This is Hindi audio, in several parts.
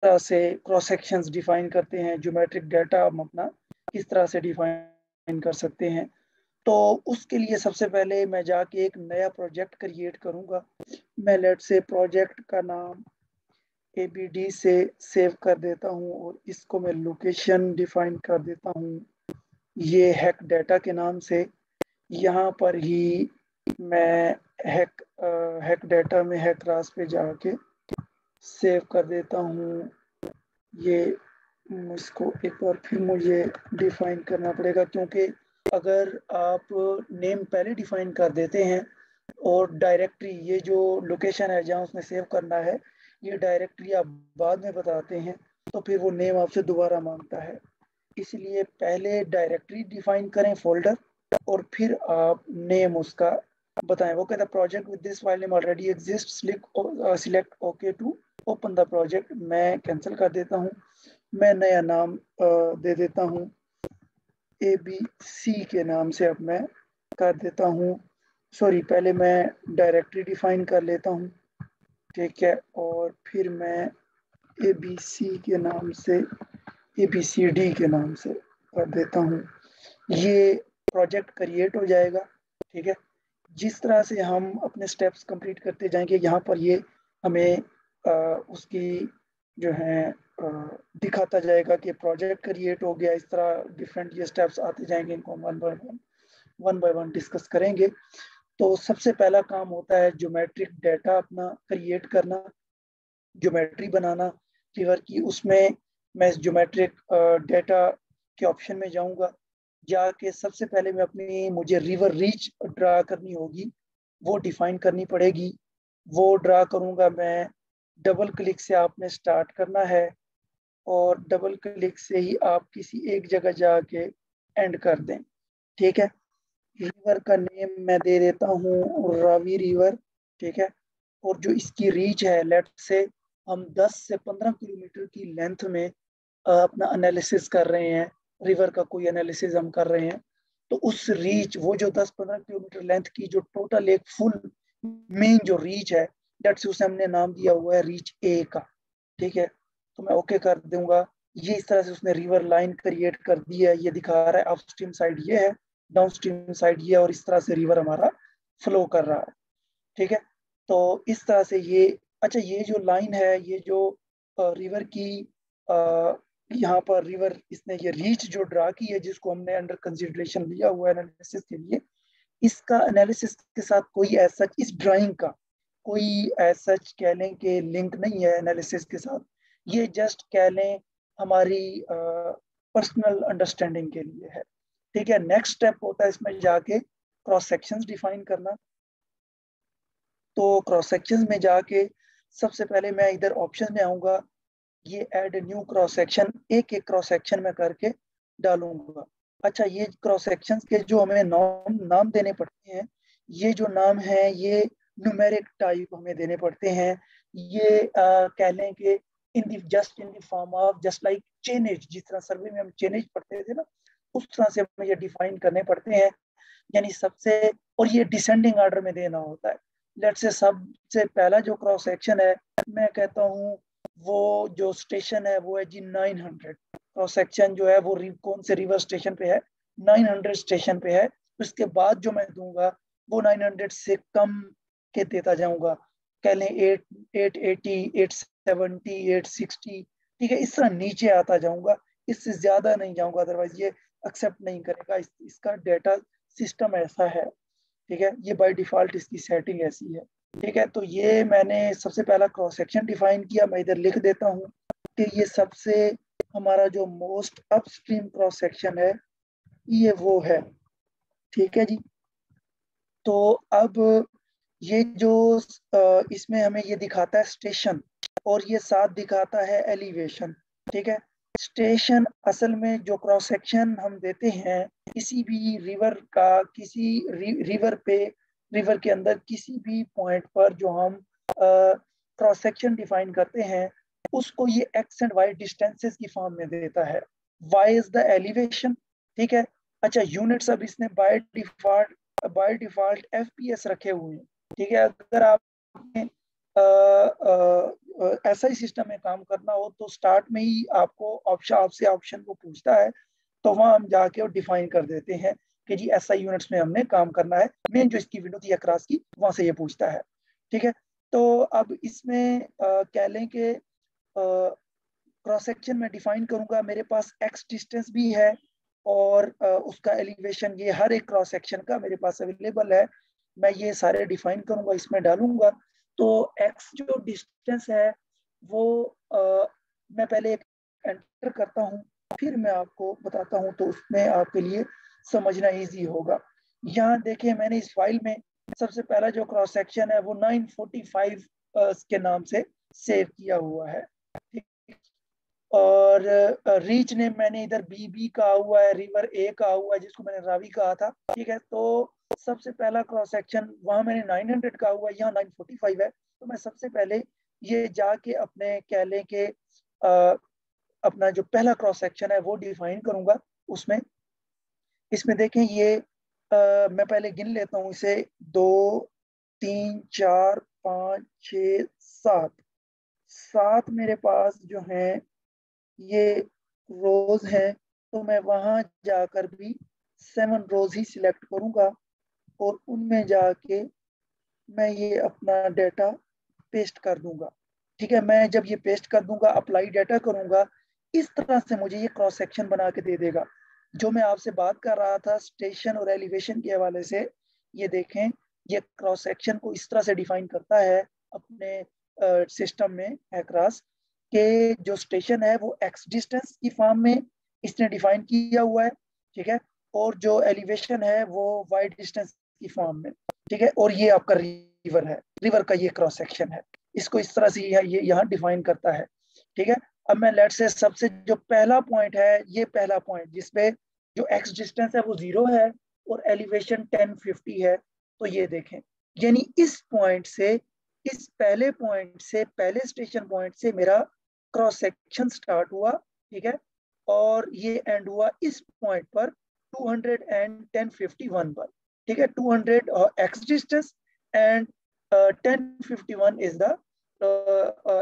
तरह से क्रॉस सेक्शंस डिफाइन करते हैं, ज्योमेट्रिक डाटा हम अपना किस तरह से डिफाइन कर सकते हैं। तो उसके लिए सबसे पहले मैं जाके एक नया प्रोजेक्ट क्रिएट करूंगा। मैं लेट से प्रोजेक्ट का नाम ABD से सेव कर देता हूं और इसको मैं लोकेशन डिफाइन कर देता हूं ये हैक डाटा के नाम से। यहाँ पर ही मैं हैक हैक डाटा में हैक क्लास पे जाके सेव कर देता हूँ ये। इसको एक बार फिर मुझे डिफाइन करना पड़ेगा, क्योंकि अगर आप नेम पहले डिफाइन कर देते हैं और डायरेक्टरी ये जो लोकेशन है जहाँ उसने सेव करना है ये डायरेक्टरी आप बाद में बताते हैं तो फिर वो नेम आपसे दोबारा मांगता है। इसलिए पहले डायरेक्टरी डिफाइन करें, फोल्डर, और फिर आप नेम उसका बताएं। वो कहता है project with this file name already exist, select okay to open the project. मैं कैंसिल कर देता हूँ। मैं नया नाम दे देता हूँ ABC के नाम से। अब मैं कर देता हूँ, सॉरी, पहले मैं डायरेक्टरी डिफाइन कर लेता हूँ, ठीक है, और फिर मैं ABC के नाम से ABCD के नाम से कर देता हूँ। ये प्रोजेक्ट क्रिएट हो जाएगा, ठीक है। जिस तरह से हम अपने स्टेप्स कंप्लीट करते जाएंगे यहाँ पर ये हमें उसकी जो है दिखाता जाएगा कि प्रोजेक्ट क्रिएट हो गया। इस तरह डिफरेंट ये स्टेप्स आते जाएंगे, इनको हम वन बाय वन डिस्कस करेंगे। तो सबसे पहला काम होता है ज्योमेट्रिक डाटा अपना क्रिएट करना, ज्योमेट्री बनाना रिवर की। उसमें मैं ज्योमेट्रिक डाटा के ऑप्शन में जाऊंगा। जाके सबसे पहले मैं अपनी मुझे रिवर रीच ड्रा करनी होगी, वो डिफाइन करनी पड़ेगी। वो ड्रा करूंगा मैं। डबल क्लिक से आपने स्टार्ट करना है और डबल क्लिक से ही आप किसी एक जगह जाके एंड कर दें, ठीक है। रिवर का नेम मैं दे देता हूँ रावी रिवर, ठीक है। और जो इसकी रीच है, लेट से हम 10 से 15 किलोमीटर की लेंथ में अपना एनालिसिस कर रहे हैं, रिवर का कोई एनालिसिस हम कर रहे हैं, तो उस रीच, वो जो 10-15 किलोमीटर लेंथ की जो टोटल एक फुल मेन जो रीच है, डेट से उसे हमने नाम दिया हुआ है रीच A का, ठीक है। तो मैं ओके कर दूंगा। ये इस तरह से उसने रिवर लाइन क्रिएट कर दी है। ये दिखा रहा है अपस्ट्रीम साइड ये है, डाउनस्ट्रीम साइड ये, और इस तरह से रिवर हमारा फ्लो कर रहा है, ठीक है। तो इस तरह से ये, अच्छा, ये जो लाइन है, ये जो रिवर की यहाँ पर रिवर इसने ये रीच जो ड्रा की है, जिसको हमने अंडर कंसिडरेशन लिया हुआ है एनालिसिस के लिए, इसका एनालिसिस के साथ कोई ऐसा, इस ड्राइंग का कोई ऐसा कह लें कि लिंक नहीं है एनालिसिस के साथ। ये जस्ट कह लें हमारी पर्सनल अंडरस्टैंडिंग के लिए है, ठीक है। नेक्स्ट स्टेप होता है इसमें जाके क्रॉस सेक्शंस डिफाइन करना। तो क्रॉस सेक्शंस में जाके सबसे पहले मैं इधर ऑप्शन में आऊंगा, ये ऐड न्यू क्रॉस सेक्शन, एक एक क्रॉस सेक्शन में करके डालूंगा। अच्छा, ये क्रॉस सेक्शन के जो हमें नाम नाम देने पड़ते हैं, ये जो नाम है ये न्यूमेरिक टाइप हमें देने पड़ते हैं। ये कह लें कि in the form of just like chainage, जिस तरह सर्वे में हम चेनेज पढ़ते थे ना, उस तरह से हमें ये डिफाइन करने पड़ते हैं। यानी सबसे, और ये डिसेंडिंग ऑर्डर में देना होता है। लेट से सबसे पहला जो क्रॉस सेक्शन है, मैं कहता हूँ वो जो स्टेशन है वो है जी 900। क्रॉस सेक्शन जो है वो कौन से रिवर स्टेशन पे है, 900 स्टेशन पे है। उसके बाद जो मैं दूंगा वो 900 से कम के देता जाऊंगा। कह लें 880, 870, 860, ठीक है। इस तरह नीचे आता जाऊंगा, इससे ज्यादा नहीं जाऊंगा, अदरवाइज ये एक्सेप्ट नहीं करेगा। इसका डेटा सिस्टम ऐसा है, ठीक है। ये बाय डिफॉल्ट इसकी सेटिंग ऐसी है, ठीक है। तो ये मैंने सबसे पहला क्रॉस सेक्शन डिफाइन किया। मैं इधर लिख देता हूँ कि ये सबसे हमारा जो मोस्ट अपस्ट्रीम क्रॉस सेक्शन है ये वो है, ठीक है जी। तो अब ये जो इसमें हमें ये दिखाता है स्टेशन, और ये साथ दिखाता है एलिवेशन, ठीक है। स्टेशन असल में जो क्रॉस सेक्शन हम देते हैं किसी भी रिवर का, किसी रिवर पे, रिवर के अंदर किसी भी पॉइंट पर जो हम क्रॉस सेक्शन डिफाइन करते हैं, उसको ये एक्स एंड वाई डिस्टेंसेस की फॉर्म में देता है। वाई इज द एलिवेशन, ठीक है। अच्छा, यूनिट्स अब इसने बाय डिफॉल्ट FPS रखे हुए हैं, ठीक है। अगर आपने ऐसा ही सिस्टम में काम करना हो तो स्टार्ट में ही आपको आपसे ऑप्शन को पूछता है, तो वहां हम जाके और डिफाइन कर देते हैं कि जी ऐसा यूनिट्स में हमने काम करना है। मेन जो इसकी विंडो थी अक्रॉस की, वहां से ये पूछता है। ठीक है, तो अब इसमें कह लें कि क्रॉस सेक्शन में डिफाइन करूंगा, मेरे पास एक्स डिस्टेंस भी है और उसका एलिवेशन, ये हर एक क्रॉस सेक्शन का मेरे पास अवेलेबल है। मैं ये सारे डिफाइन करूंगा, इसमें डालूंगा। तो एक्स जो डिस्टेंस है वो मैं पहले एक एंटर करता हूँ, फिर मैं आपको बताता हूँ, तो उसमें आपके लिए समझना इजी होगा। यहाँ देखिए, मैंने इस फाइल में सबसे पहला जो क्रॉस सेक्शन है वो 945 के नाम से सेव किया हुआ है। और रीच नेम मैंने इधर बी कहा हुआ है, रिवर ए कहा हुआ है जिसको मैंने रावी कहा था। ठीक है, तो सबसे पहला क्रॉस सेक्शन वहां मैंने 900 कहा हुआ है, यहाँ 945 है। तो मैं सबसे पहले ये जाके अपने कह लें कि अपना जो पहला क्रॉस सेक्शन है वो डिफाइन करूंगा उसमें। इसमें देखें ये मैं पहले गिन लेता हूँ इसे, 2 3 4 5 6 7, 7 मेरे पास जो है ये रोज है। तो मैं वहां जाकर भी 7 रोज ही सिलेक्ट करूंगा और उनमें जाके मैं ये अपना डेटा पेस्ट कर दूंगा। ठीक है, मैं जब ये पेस्ट कर दूंगा, अप्लाई डेटा करूंगा, इस तरह से मुझे ये क्रॉस सेक्शन बना के दे देगा। जो मैं आपसे बात कर रहा था स्टेशन और एलिवेशन के हवाले से, ये देखें, ये क्रॉस सेक्शन को इस तरह से डिफाइन करता है अपने सिस्टम में एक्रॉस के जो स्टेशन है वो एक्स डिस्टेंस की फॉर्म में इसने डिफाइन किया हुआ है। ठीक है, और जो एलिवेशन है वो वाई डिस्टेंस की फॉर्म में। ठीक है, और ये आपका रिवर है, रिवर का ये क्रॉस सेक्शन है, इसको इस तरह से ये यहाँ डिफाइन करता है। ठीक है, अब मैं लेट से सबसे जो पहला पॉइंट है, ये पहला पॉइंट जिसपे जो एक्स डिस्टेंस है वो 0 है और एलिवेशन 1050 है। तो ये देखें, यानी इस पॉइंट से, इस पहले पॉइंट से, पहले स्टेशन पॉइंट से मेरा क्रॉस सेक्शन स्टार्ट हुआ। ठीक है, और ये एंड हुआ इस पॉइंट पर 21051 पर। ठीक है, 200 x distance and 1051 is the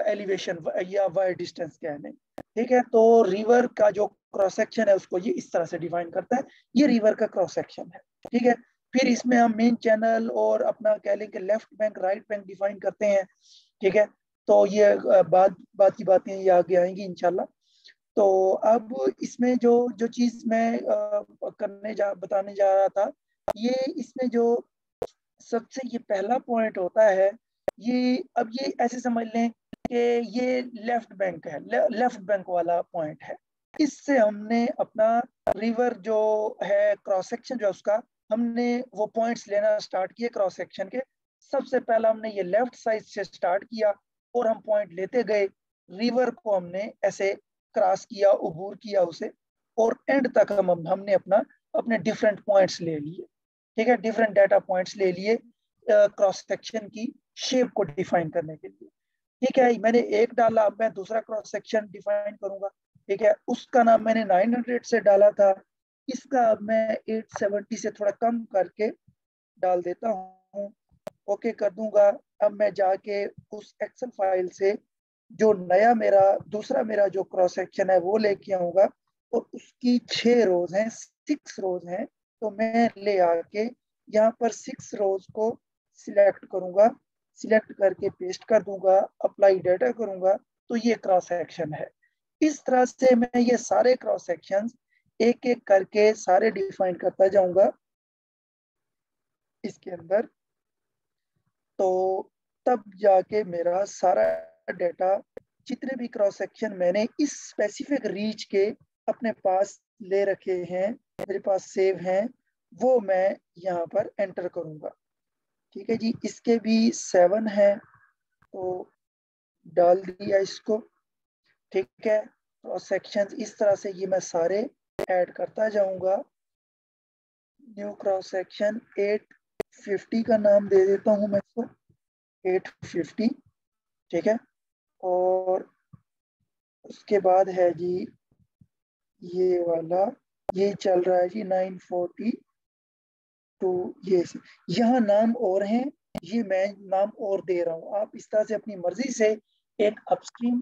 elevation या वाई डिस्टेंस कहने। ठीक है, तो रिवर का जो क्रॉस सेक्शन है उसको ये इस तरह से डिफाइन करता है, ये रिवर का क्रॉस सेक्शन है। ठीक है, फिर इसमें हम मेन चैनल और अपना कह लें कि left bank right bank define करते हैं। ठीक है, तो ये बात की बातें ये आगे आएंगी इंशाल्लाह। तो अब इसमें जो जो चीज मैं बताने जा रहा था, ये इसमें जो सबसे ये पहला पॉइंट होता है, ये अब ये ऐसे समझ लें कि ये लेफ्ट बैंक है, लेफ्ट बैंक वाला पॉइंट है। इससे हमने अपना रिवर जो है क्रॉस सेक्शन जो उसका, हमने वो पॉइंट्स लेना स्टार्ट किए क्रॉस सेक्शन के। सबसे पहला हमने ये लेफ्ट साइड से स्टार्ट किया और हम पॉइंट लेते गए, रिवर को हमने ऐसे क्रॉस किया, अबूर किया उसे, और एंड तक हमने अपने डिफरेंट पॉइंट्स ले लिए। ठीक है, डिफरेंट डाटा पॉइंट्स ले लिए क्रॉस सेक्शन की शेप को डिफाइन करने के लिए। ठीक है, मैंने एक डाला, अब मैं दूसरा क्रॉस सेक्शन डिफाइन करूंगा। ठीक है, उसका नाम मैंने 900 से डाला था, इसका अब मैं 870 से थोड़ा कम करके डाल देता हूँ। ओके कर दूंगा। अब मैं जाके उस एक्सेल फाइल से जो नया मेरा दूसरा मेरा जो क्रॉस सेक्शन है वो लेके आऊंगा, और उसकी 6 रोज हैं, 6 रोज हैं। तो मैं ले आके यहाँ पर 6 रोज को सिलेक्ट करूंगा, सिलेक्ट करके पेस्ट कर दूंगा, अप्लाई डेटा करूंगा, तो ये क्रॉस सेक्शन है। इस तरह से मैं ये सारे क्रॉस सेक्शंस एक एक करके सारे डिफाइन करता जाऊंगा इसके अंदर। तो तब जाके मेरा सारा डेटा, जितने भी क्रॉस सेक्शन मैंने इस स्पेसिफिक रीच के अपने पास ले रखे हैं, मेरे पास सेव हैं, वो मैं यहाँ पर एंटर करूंगा। ठीक है जी, इसके भी 7 है, तो डाल दिया इसको। ठीक है, क्रॉस सेक्शन इस तरह से ये मैं सारे ऐड करता जाऊंगा। न्यू क्रॉस सेक्शन 850 का नाम दे देता हूँ मैं इसको, 850। ठीक है, और उसके बाद है जी ये वाला, ये चल रहा है जी 942। ये यहाँ नाम और हैं, ये मैं नाम और दे रहा हूँ, आप इस तरह से अपनी मर्जी से एक अपस्ट्रीम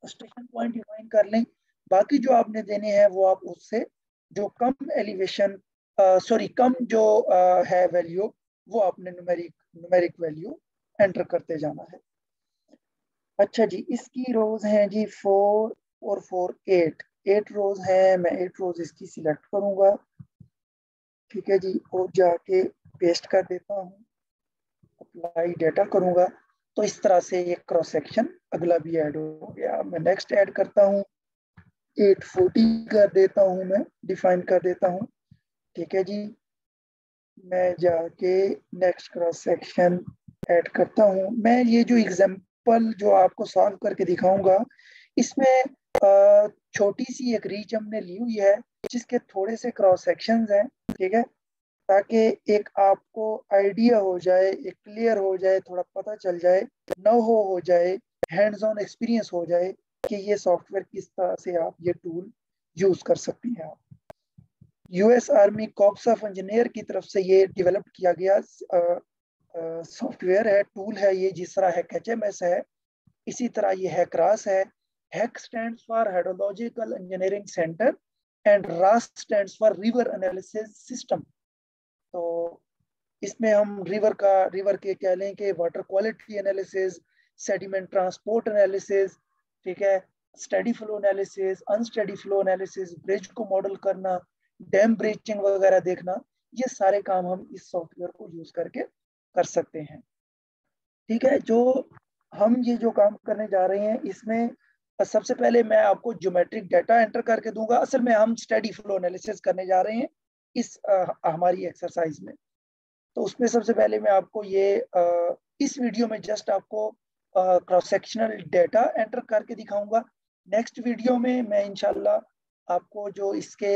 स्टेशन पॉइंट डिफाइन कर लें। बाकी जो आपने देने हैं वो आप उससे जो कम एलिवेशन सॉरी कम जो है वैल्यू, वो आपने न्यूमेरिक वैल्यू एंटर करते जाना है। अच्छा जी, इसकी रोज हैं जी 4 और 4 8 रोज हैं। मैं 8 रोज इसकी सिलेक्ट करूंगा, ठीक है जी, और जाके पेस्ट कर देता हूँ, अप्लाई डेटा करूंगा। तो इस तरह से ये क्रॉस सेक्शन अगला भी ऐड हो गया। मैं नेक्स्ट ऐड करता हूँ, 840 कर देता हूँ, मैं डिफाइन कर देता हूँ, ठीक है जी। मैं जाके नेक्स्ट क्रॉस सेक्शन ऐड करता हूँ। मैं ये जो एग्जांपल जो आपको सॉल्व करके दिखाऊंगा, इसमें छोटी सी एक रीच हमने ली हुई है जिसके थोड़े से क्रॉस सेक्शंस हैं, ठीक है, ताकि एक आपको आइडिया हो जाए, एक क्लियर हो जाए, थोड़ा पता चल जाए, हो जाए, हैंड्स ऑन एक्सपीरियंस हो जाए कि ये सॉफ्टवेयर किस तरह से आप ये टूल यूज कर सकती हैं। आप US army corps of engineer की तरफ से ये डेवलप किया गया सॉफ्टवेयर है, टूल है ये। जिस तरह हैक एचएमएस है, इसी तरह ये हैकरास है। HEC stands for hydrological engineering centre and RAS stands for river analysis system. तो इसमें हम रिवर के कह लें कि water quality analysis, sediment transport analysis, ठीक है, steady flow analysis, unsteady flow analysis, bridge को मॉडल करना, डैम ब्रीचिंग वगैरह देखना, ये सारे काम हम इस सॉफ्टवेयर को यूज करके कर सकते हैं, ठीक है। जो हम ये जो काम करने जा रहे हैं इसमें सबसे पहले मैं आपको ज्योमेट्रिक डाटा एंटर करके दूंगा। असल में हम स्टडी फ्लो एनालिसिस करने जा रहे हैं इस हमारी एक्सरसाइज में। तो उसमें सबसे पहले मैं आपको ये इस वीडियो में जस्ट आपको क्रॉस सेक्शनल डाटा एंटर करके दिखाऊंगा। नेक्स्ट वीडियो में मैं इंशाल्लाह आपको जो इसके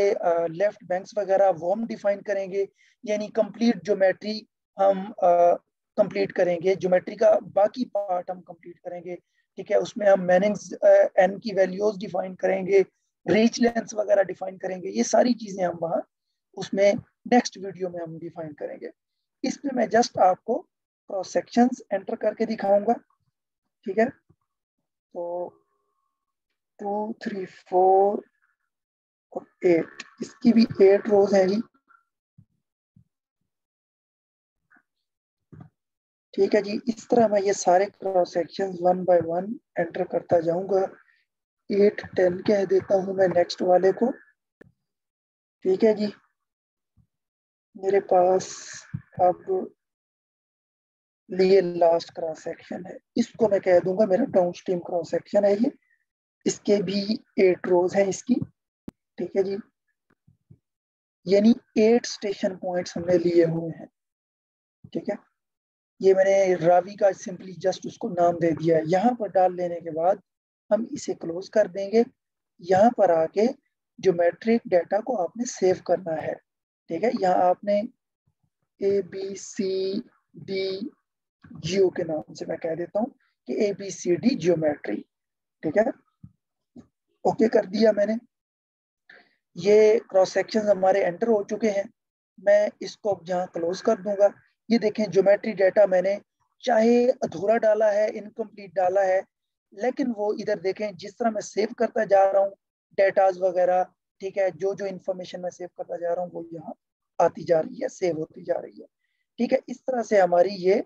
लेफ्ट बैंक्स वगैरह वो हम डिफाइन करेंगे, यानी कंप्लीट ज्योमेट्री हम कंप्लीट करेंगे, ज्योमेट्री का बाकी पार्ट हम कंप्लीट करेंगे, ठीक है। उसमें हम मैनिंग्स एन की वैल्यूज डिफाइन करेंगे, रीच लेंथ वगैरह डिफाइन करेंगे, ये सारी चीजें हम वहाँ उसमें नेक्स्ट वीडियो में हम डिफाइन करेंगे। इसमें मैं जस्ट आपको क्रॉस सेक्शंस एंटर करके दिखाऊंगा, ठीक है। तो 2 3 4 और 8, इसकी भी 8 रोज हैं जी, ठीक है जी। इस तरह मैं ये सारे क्रॉस सेक्शंस 1 बाय 1 एंटर करता जाऊंगा। 8 10 कह देता हूं मैं नेक्स्ट वाले को, ठीक है जी। मेरे पास अब लिए लास्ट क्रॉस सेक्शन है, इसको मैं कह दूंगा मेरा डाउनस्ट्रीम क्रॉस सेक्शन है ये। इसके भी 8 रोज हैं इसकी, ठीक है जी। यानी 8 स्टेशन पॉइंट्स हमने लिए हुए हैं, ठीक है। ये मैंने रावी का सिंपली जस्ट उसको नाम दे दिया है। यहाँ पर डाल लेने के बाद हम इसे क्लोज कर देंगे। यहाँ पर आके ज्योमेट्रिक डाटा को आपने सेव करना है, ठीक है। यहाँ आपने ABCD जियो के नाम से मैं कह देता हूँ कि ABCD जियोमेट्री, ठीक है। ओके कर दिया मैंने। ये क्रॉस सेक्शन हमारे एंटर हो चुके हैं। मैं इसको अब यहाँ क्लोज कर दूंगा। ये देखें ज्योमेट्री डाटा मैंने चाहे अधूरा डाला है, इनकम्प्लीट डाला है, लेकिन वो इधर देखें जिस तरह मैं सेव करता जा रहा हूँ डेटाज वगैरह, ठीक है, जो जो इंफॉर्मेशन मैं सेव करता जा रहा हूँ वो यहाँ आती जा रही है, सेव होती जा रही है, ठीक है। इस तरह से हमारी ये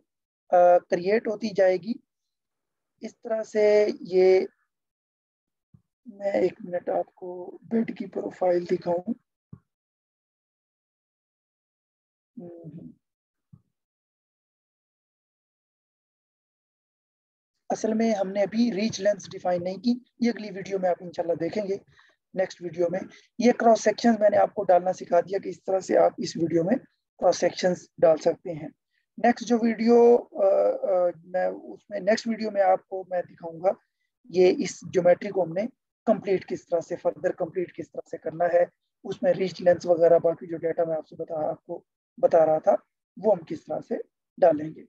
क्रिएट होती जाएगी। इस तरह से ये, मैं एक मिनट आपको बेड की प्रोफाइल दिखाऊं। असल में हमने अभी रीच लेंथ डिफाइन नहीं की, ये अगली वीडियो में आप इंशाल्लाह देखेंगे। नेक्स्ट वीडियो में ये क्रॉस सेक्शंस मैंने आपको डालना सिखा दिया कि इस तरह से आप इस वीडियो में क्रॉस सेक्शंस डाल सकते हैं। नेक्स्ट जो वीडियो मैं उसमें नेक्स्ट वीडियो में आपको मैं दिखाऊंगा ये इस ज्योमेट्री को हमने कंप्लीट किस तरह से, फर्दर कंप्लीट किस तरह से करना है। उसमें रीच लेंथ वगैरह बाकी जो डाटा मैं आपको बता रहा था वो हम किस तरह से डालेंगे।